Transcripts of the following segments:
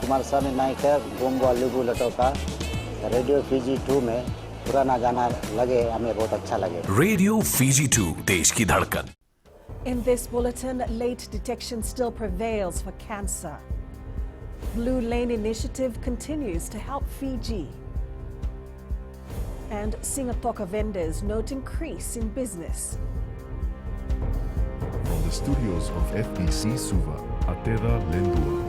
कुमार स्वामी नायक Gongo लिबू लटोका radio Fiji 2 में पुराना गाना लगे हमें बहुत अच्छा लगे। रेडियो फीजी 2 देश की धड़कन। In this bulletin, late detection still prevails for cancer. Blue Lane Initiative continues to help Fiji. And Sigatoka vendors note increase in business. From the studios of FBC Suva, Atera Lendua.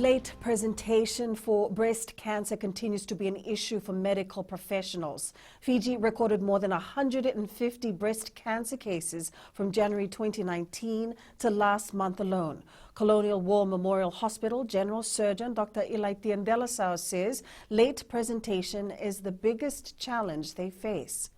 Late presentation for breast cancer continues to be an issue for medical professionals. Fiji recorded more than 150 breast cancer cases from January 2019 to last month alone. Colonial War Memorial Hospital General Surgeon Dr. Untitled says late presentation is the biggest challenge they face.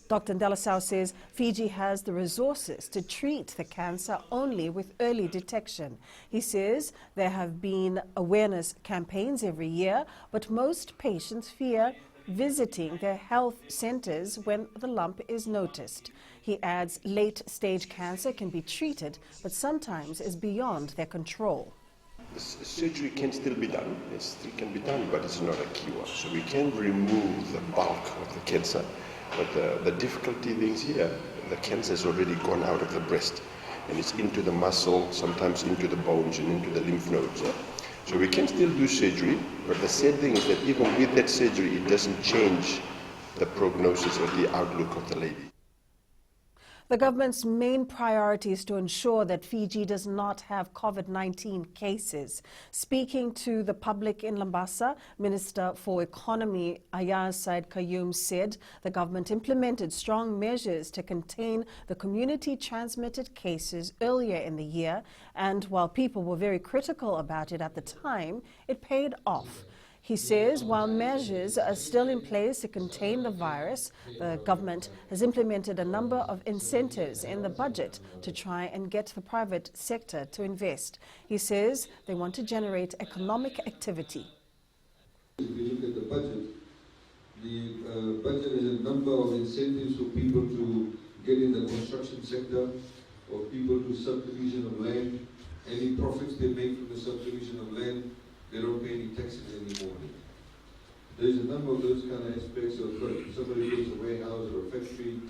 Dr. Untitled says Fiji has the resources to treat the cancer only with early detection. He says there have been awareness campaigns every year, but most patients fear visiting their health centers when the lump is noticed. He adds late-stage cancer can be treated, but sometimes is beyond their control. Surgery can still be done. It still can be done, but it's not a cure. So we can remove the bulk of the cancer. But the difficulty things here, the cancer has already gone out of the breast and it's into the muscle, sometimes into the bones and into the lymph nodes. Yeah? So we can still do surgery, but the sad thing is that even with that surgery, it doesn't change the prognosis or the outlook of the lady. The government's main priority is to ensure that Fiji does not have COVID-19 cases. Speaking to the public in Lambasa, Minister for Economy Ayaz Said Qayyum said the government implemented strong measures to contain the community-transmitted cases earlier in the year, and while people were very critical about it at the time, it paid off. He says while measures are still in place to contain the virus, the government has implemented a number of incentives in the budget to try and get the private sector to invest. He says they want to generate economic activity. If you look at the budget has a number of incentives for people to get in the construction sector, or people to subdivision of land. Any profits they make from the subdivision of land, they don't pay any taxes anymore. There's a number of those kind of aspects of if somebody builds a warehouse or a factory,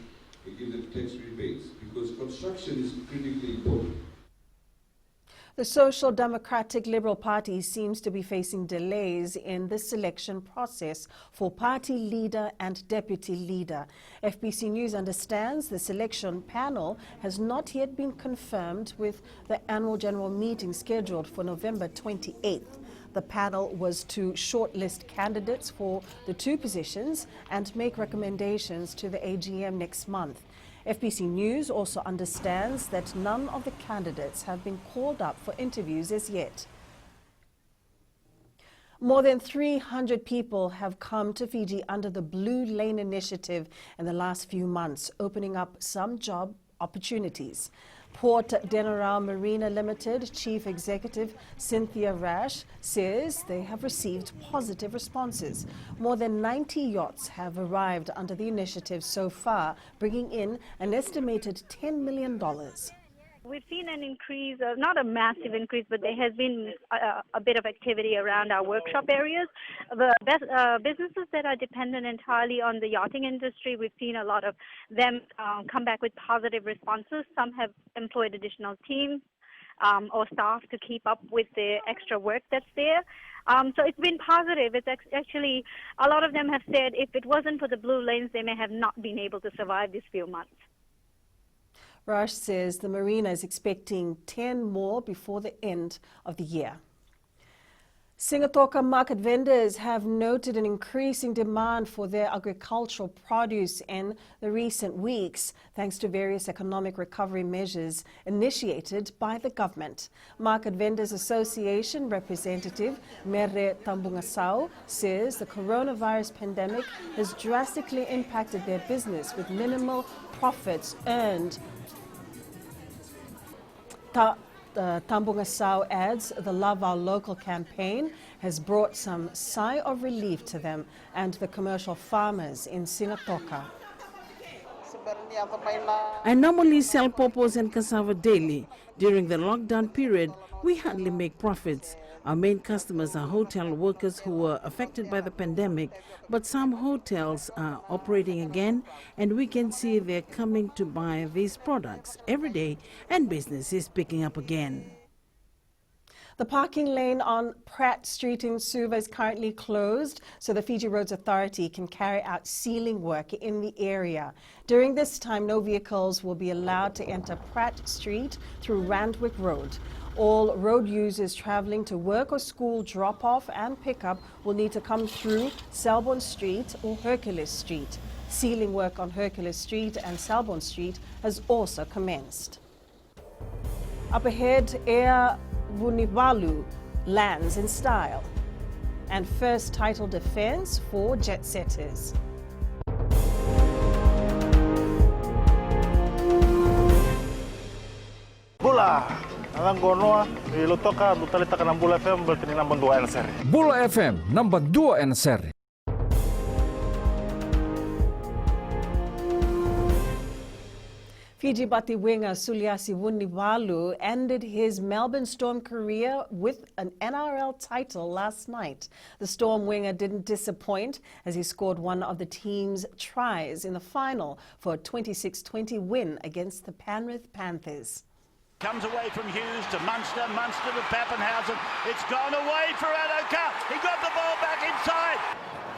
they give them tax rebates because construction is critically important. The Social Democratic Liberal Party seems to be facing delays in the selection process for party leader and deputy leader. FBC News understands the selection panel has not yet been confirmed with the annual general meeting scheduled for November 28th. The panel was to shortlist candidates for the two positions and make recommendations to the AGM next month. FBC News also understands that none of the candidates have been called up for interviews as yet. More than 300 people have come to Fiji under the Blue Lane Initiative in the last few months, opening up some job opportunities. Port Denarau Marina Limited Chief Executive Cynthia Rash says they have received positive responses. More than 90 yachts have arrived under the initiative so far, bringing in an estimated $10 million. We've seen an increase, not a massive increase, but there has been a bit of activity around our workshop areas. The businesses that are dependent entirely on the yachting industry, we've seen a lot of them come back with positive responses. Some have employed additional teams or staff to keep up with the extra work that's there. So it's been positive. It's actually, a lot of them have said if it wasn't for the blue lanes, they may have not been able to survive these few months. Rush says the marina is expecting 10 more before the end of the year. Sigatoka market vendors have noted an increasing demand for their agricultural produce in the recent weeks, thanks to various economic recovery measures initiated by the government. Market Vendors Association representative Mere TABUGASAU says the coronavirus pandemic has drastically impacted their business with minimal profits earned. TABUGASAU adds the Love Our Local campaign has brought some sigh of relief to them and the commercial farmers in Sigatoka. I normally sell pawpaws and cassava daily. During the lockdown period, we hardly make profits. Our main customers are hotel workers who were affected by the pandemic, but some hotels are operating again, and we can see they're coming to buy these products every day, and business is picking up again. The parking lane on Pratt Street in Suva is currently closed so the Fiji Roads Authority can carry out sealing work in the area. During this time, no vehicles will be allowed to enter Pratt Street through Randwick Road. All road users traveling to work or school drop-off and pickup will need to come through Selborne Street or Hercules Street. Sealing work on Hercules Street and Selborne Street has also commenced. Up ahead, Air Vunivalu lands in style, and first title defense for jet setters. Bola, alang gonoa, ilutoka, butalita ka ng Bola FM, bertini nambang 2 NSR. Bola FM, nambang 2 NSR. Fiji Bati winger Suliasi Vunivalu ended his Melbourne Storm career with an NRL title last night. The Storm winger didn't disappoint as he scored one of the team's tries in the final for a 26-20 win against the Penrith Panthers. Comes away from Hughes to Munster, Munster to Pappenhausen. It's gone away for Adoka. He got the ball back inside.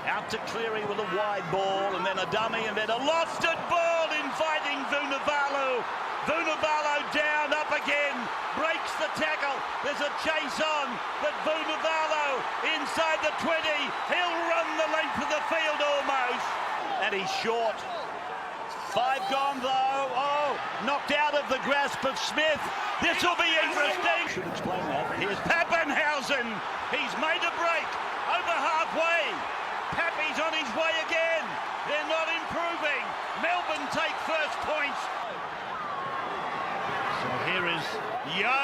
Out to Cleary with a wide ball and then a dummy and then a lofted ball inviting Vunivalu. Vunivalu down, up again, breaks the tackle. There's a chase on, but Vunivalu inside the 20. He'll run the length of the field almost. And he's short. 5 gone though. Oh, knocked out of the grasp of Smith. This will be interesting. Should explain that. Here's Pappenhausen. He's made a break over halfway. Pappy's on his way again. They're not improving. Melbourne take first points. So here is Yo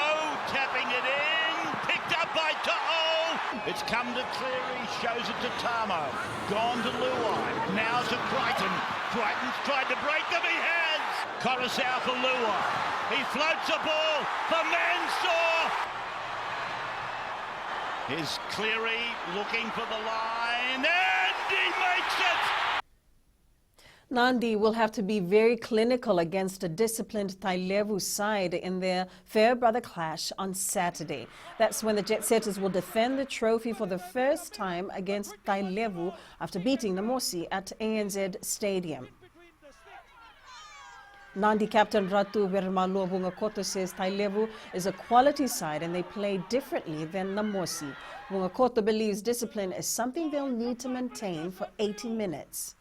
tapping it in. Picked up by To'o. It's come to Cleary. Shows it to Tamo. Gone to Luai. Now to Crichton. Crichton's tried to break them. He has. Coruscant for Luai. He floats a ball for Mansour. Here's Cleary looking for the line, and he makes it! Nandi will have to be very clinical against a disciplined Tailevu side in their FAREBROTHER clash on Saturday. That's when the Jet Setters will defend the trophy for the first time against Tailevu after beating Namosi at ANZ Stadium. Nandi captain Ratu Vermalu Vungakoto says Tailevu is a quality side and they play differently than Namosi. Vungakoto believes discipline is something they'll need to maintain for 80 minutes.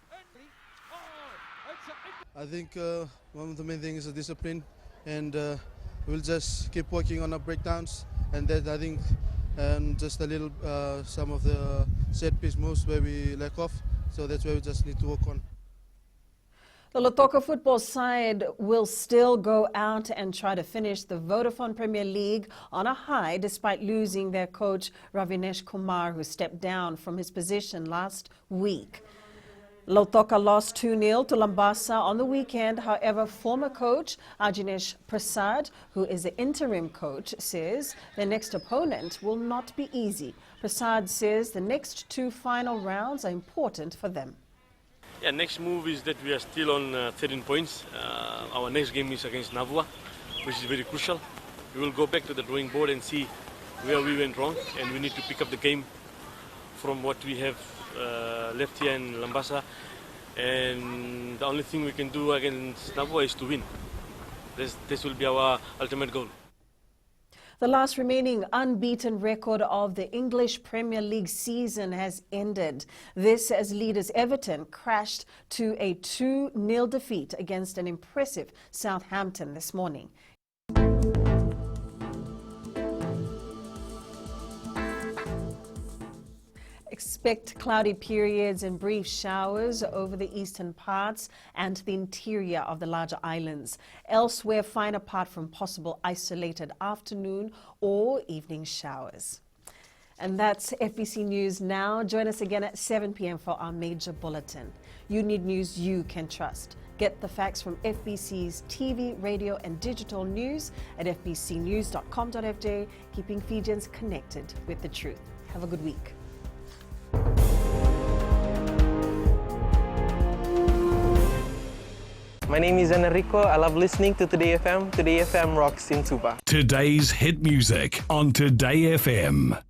I think one of the main things is discipline, and we'll just keep working on our breakdowns, and that I think just a little some of the set piece moves where we lack off, so that's where we just need to work on. The Lautoka football side will still go out and try to finish the Vodafone Premier League on a high despite losing their coach Ravinesh Kumar, who stepped down from his position last week. Lautoka lost 2-0 to Lambasa on the weekend. However, former coach Ajinesh Prasad, who is the interim coach, says their next opponent will not be easy. Prasad says the next 2 final rounds are important for them. Yeah, next move is that we are still on 13 points. Our next game is against Navua, which is very crucial. We will go back to the drawing board and see where we went wrong, and we need to pick up the game from what we have left here in Lambasa. And the only thing we can do against Navua is to win. This will be our ultimate goal. The last remaining unbeaten record of the English Premier League season has ended. This as leaders Everton crashed to a 2-0 defeat against an impressive Southampton this morning. Expect cloudy periods and brief showers over the eastern parts and the interior of the larger islands. Elsewhere, fine apart from possible isolated afternoon or evening showers. And that's FBC News Now. Join us again at 7 p.m. for our major bulletin. You need news you can trust. Get the facts from FBC's TV, radio and digital news at fbcnews.com.fj, keeping Fijians connected with the truth. Have a good week. My name is Enrico. I love listening to Today FM. Today FM rocks in Suva. Today's hit music on Today FM.